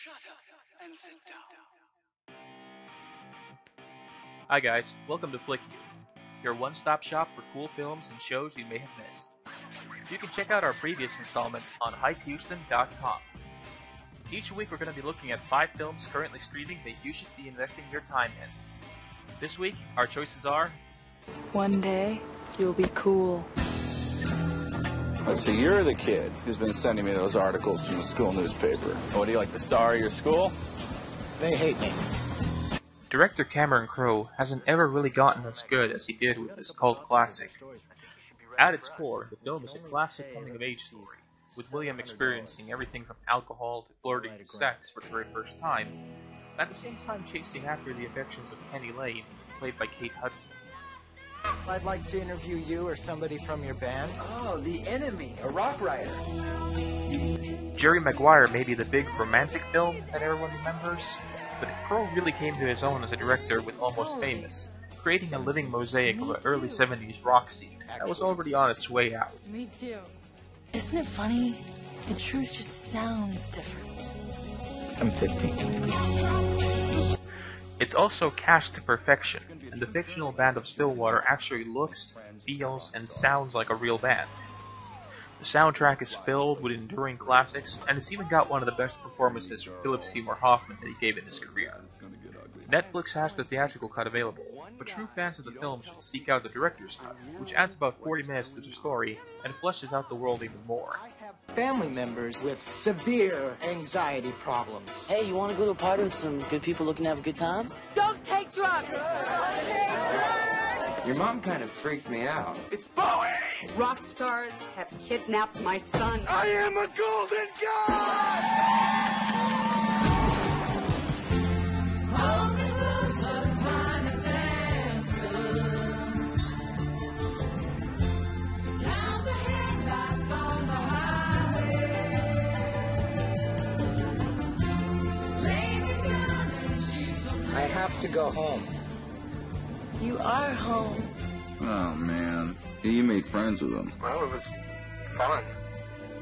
Shut up and sit down. Hi guys, welcome to FlickU, your one-stop shop for cool films and shows you may have missed. You can check out our previous installments on hypehouston.com. Each week we're going to be looking at 5 films currently streaming that you should be investing your time in. This week, our choices are... One day, you'll be cool. So you're the kid who's been sending me those articles from the school newspaper. What, do you like the star of your school? They hate me. Director Cameron Crowe hasn't ever really gotten as good as he did with his cult classic. At its core, the film is a classic coming-of-age story, with William experiencing everything from alcohol to flirting to sex for the very first time, at the same time chasing after the affections of Penny Lane, played by Kate Hudson. I'd like to interview you or somebody from your band. Oh, The Enemy, a rock writer. Jerry Maguire may be the big romantic film that everyone remembers, but Crowe really came to his own as a director with Almost Famous, creating a living mosaic of an early 70s rock scene that was already on its way out. Me too. Isn't it funny? The truth just sounds different. I'm 15. It's also cast to perfection, and the fictional band of Stillwater actually looks, feels, and sounds like a real band. The soundtrack is filled with enduring classics, and it's even got one of the best performances from Philip Seymour Hoffman that he gave in his career. Netflix has the theatrical cut available, but true fans of the film should seek out the director's cut, which adds about 40 minutes to the story and fleshes out the world even more. I have family members with severe anxiety problems. Hey, you want to go to a party with some good people looking to have a good time? Don't take drugs! Your mom kind of freaked me out. It's Bowie! Rock stars have kidnapped my son. I am a golden god! I have to go home. You are home. Oh, man. You made friends with them. Well, it was fun.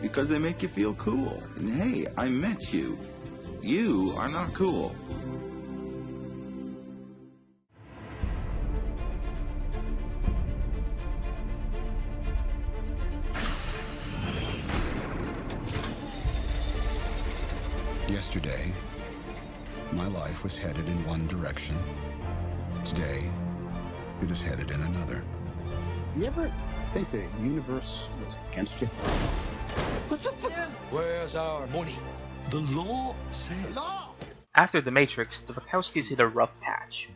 Because they make you feel cool. And hey, I met you. You are not cool. Yesterday, my life was headed in one direction. Today, it is headed in another. You ever think the universe was against you? Where's our money? The law says. After The Matrix, the Wachowskis hit a rough patch.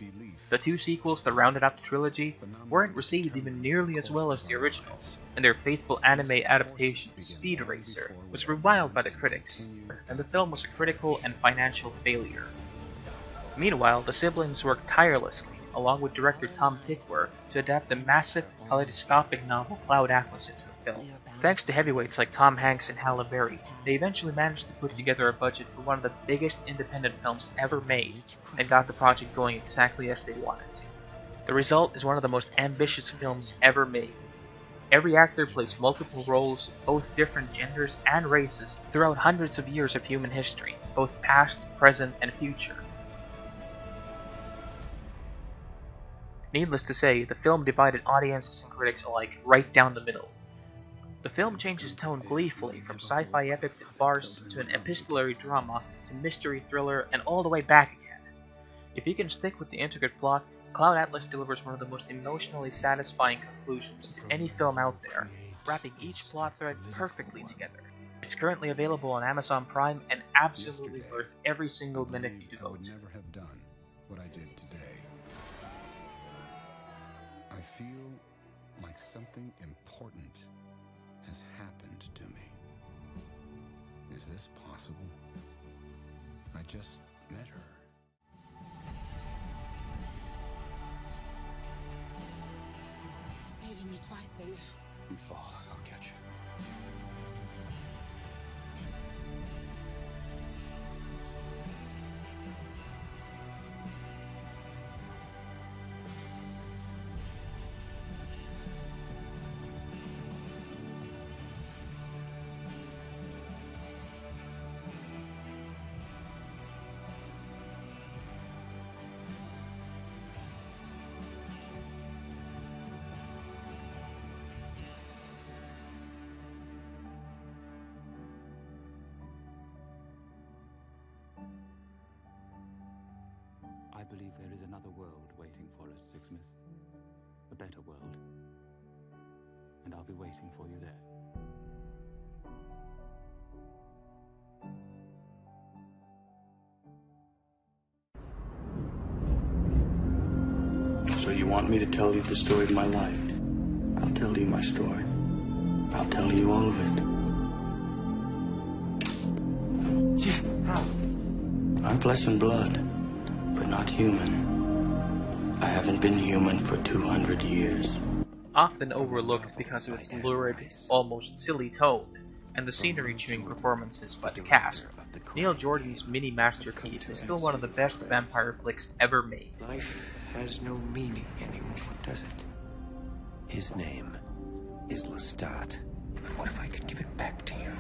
The 2 sequels that rounded out the trilogy weren't received even nearly as well as the original, and their faithful anime adaptation, Speed Racer, was reviled by the critics, and the film was a critical and financial failure. Meanwhile, the siblings worked tirelessly, along with director Tom Tykwer, to adapt the massive, kaleidoscopic novel Cloud Atlas into a film. Thanks to heavyweights like Tom Hanks and Halle Berry, they eventually managed to put together a budget for one of the biggest independent films ever made, and got the project going exactly as they wanted to. The result is one of the most ambitious films ever made. Every actor plays multiple roles, both different genders and races, throughout hundreds of years of human history, both past, present, and future. Needless to say, the film divided audiences and critics alike right down the middle. The film changes tone gleefully from sci-fi epic to farce to an epistolary drama to mystery thriller and all the way back again. If you can stick with the intricate plot, Cloud Atlas delivers one of the most emotionally satisfying conclusions to any film out there, wrapping each plot thread perfectly together. It's currently available on Amazon Prime and absolutely worth every single minute you devote. I would never have done what I did today. I feel like something important has happened to me. Is this possible? I just met her. Saving me twice, Lou. You fall, I'll catch you. believe there is another world waiting for us, Sixsmith. A better world. And I'll be waiting for you there. So you want me to tell you the story of my life? I'll tell you my story. I'll tell you all of it. I'm flesh and blood, but not human. I haven't been human for 200 years. Often overlooked because of its lurid, almost silly tone, and the scenery-chewing performances by the cast, Neil Jordy's mini-masterpiece is still one of the best vampire flicks ever made. Life has no meaning anymore, does it? His name is Lestat. What if I could give it back to you?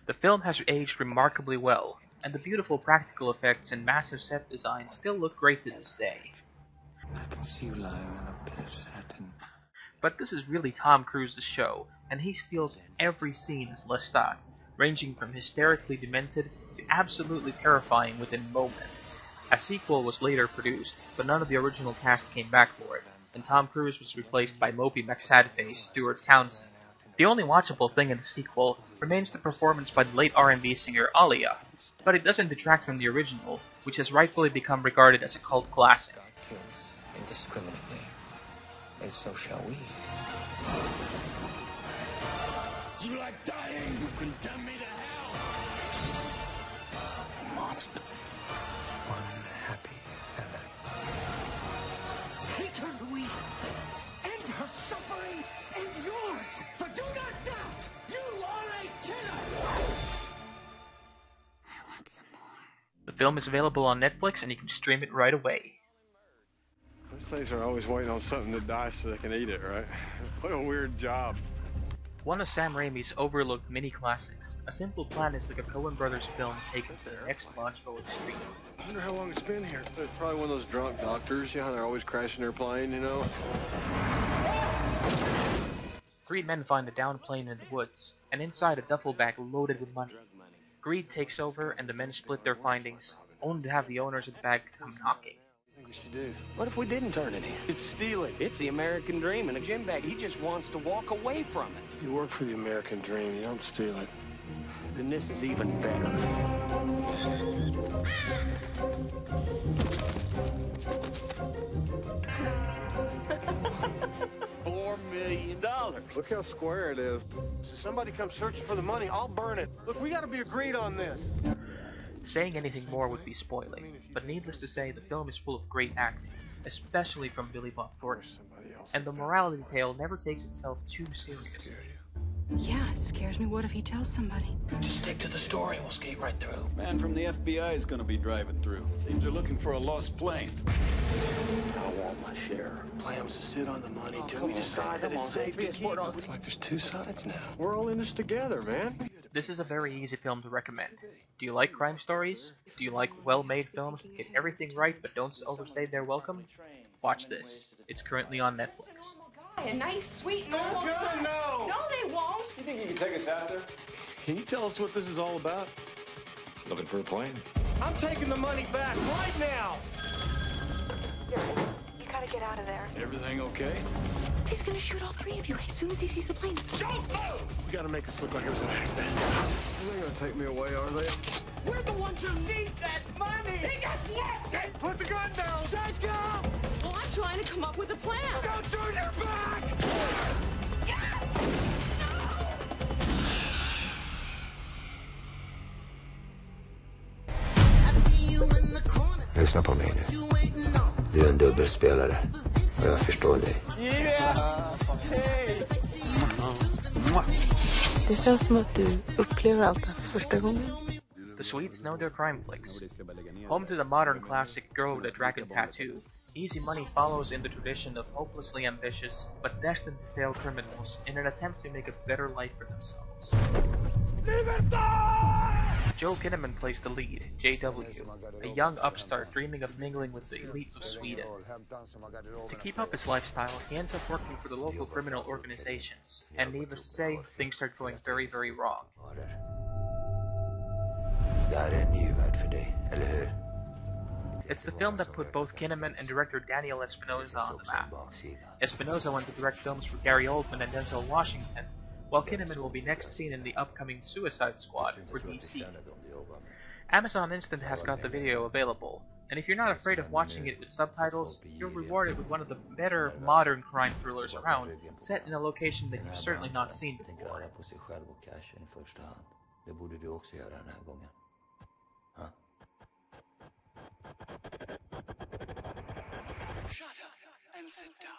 The film has aged remarkably well, and the beautiful practical effects and massive set design still look great to this day. I can see you lying on a bit of satin. But this is really Tom Cruise's show, and he steals every scene as Lestat, ranging from hysterically demented to absolutely terrifying within moments. A sequel was later produced, but none of the original cast came back for it, and Tom Cruise was replaced by mopey McSadface Stuart Townsend. The only watchable thing in the sequel remains the performance by the late R&B singer Aaliyah, but it doesn't detract from the original, which has rightfully become regarded as a cult classic. God kills indiscriminately, and so shall we. You like dying? You condemn me to hell! Monster. One happy family. Hatred we end her suffering and yours! For do not doubt, you are a killer! I want some more. The film is available on Netflix and you can stream it right away. Those things are always waiting on something to die so they can eat it, right? What a weird job. One of Sam Raimi's overlooked mini-classics, A Simple Plan is like a Coen Brothers film taken to the next logical extreme. I wonder how long it's been here. It's probably one of those drunk doctors, you know, they're always crashing their plane, you know? Three men find a downed plane in the woods, and inside a duffel bag loaded with money. Greed takes over and the men split their findings, only to have the owners of the bag come knocking. We should do. What if we didn't turn it in? It's stealing. It's the American dream in a gym bag. He just wants to walk away from it. You work for the American dream. You don't steal it. Then this is even better. $4 million. Look how square it is. So somebody comes searching for the money, I'll burn it. Look, we gotta be agreed on this. Saying anything more would be spoiling, but needless to say, the film is full of great acting, especially from Billy Bob Thornton, and the morality tale never takes itself too seriously. Yeah, it scares me. What if he tells somebody? Just stick to the story and we'll skate right through. Man from the FBI is gonna be driving through. Seems they're looking for a lost plane. I want my share. Plan was to sit on the money till we decide that it's safe to keep. Looks like there's two sides now. We're all in this together, man. This is a very easy film to recommend. Do you like crime stories? Do you like well-made films that get everything right but don't overstay their welcome? Watch this. It's currently on Netflix. A nice, sweet, They're gonna know! No, they won't! You think you can take us out there? Can you tell us what this is all about? Looking for a plane? I'm taking the money back right now! You gotta get out of there. Everything okay? He's gonna shoot all three of you as soon as he sees the plane. Don't move! We gotta make this look like it was an accident. They're not gonna take me away, are they? We're the ones who need that money! He just wants it! Put the gun down! Shut up! Well, I'm trying to come up with a plan. Don't turn your back! Lyssna på mig nu. Du är en dubbelspelare och jag förstår dig. Det känns som att du upplever allt det här för första gången. The Swedes know their crime flicks. Home to the modern classic Girl with a Dragon Tattoo, Easy Money follows in the tradition of hopelessly ambitious but destined to fail criminals in an attempt to make a better life for themselves. Joel Kinnaman plays the lead, JW, a young upstart dreaming of mingling with the elite of Sweden. To keep up his lifestyle, he ends up working for the local criminal organizations, and needless to say, things start going very, very wrong. Det här är en ny värld för dig, eller hur? It's the film that put both Kinnaman and director Daniel Espinosa on the map. Espinosa went to direct films for Gary Oldman and Denzel Washington, while Kinnaman will be next seen in the upcoming Suicide Squad for DC. Amazon Instant has got the video available, and if you're not afraid of watching it with subtitles, you're rewarded with one of the better modern crime thrillers around, set in a location that you've certainly not seen before. Shut up and sit down.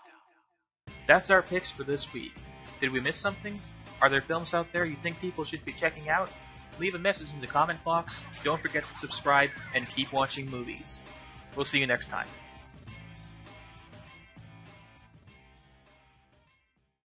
That's our picks for this week. Did we miss something? Are there films out there you think people should be checking out? Leave a message in the comment box, don't forget to subscribe, and keep watching movies. We'll see you next time.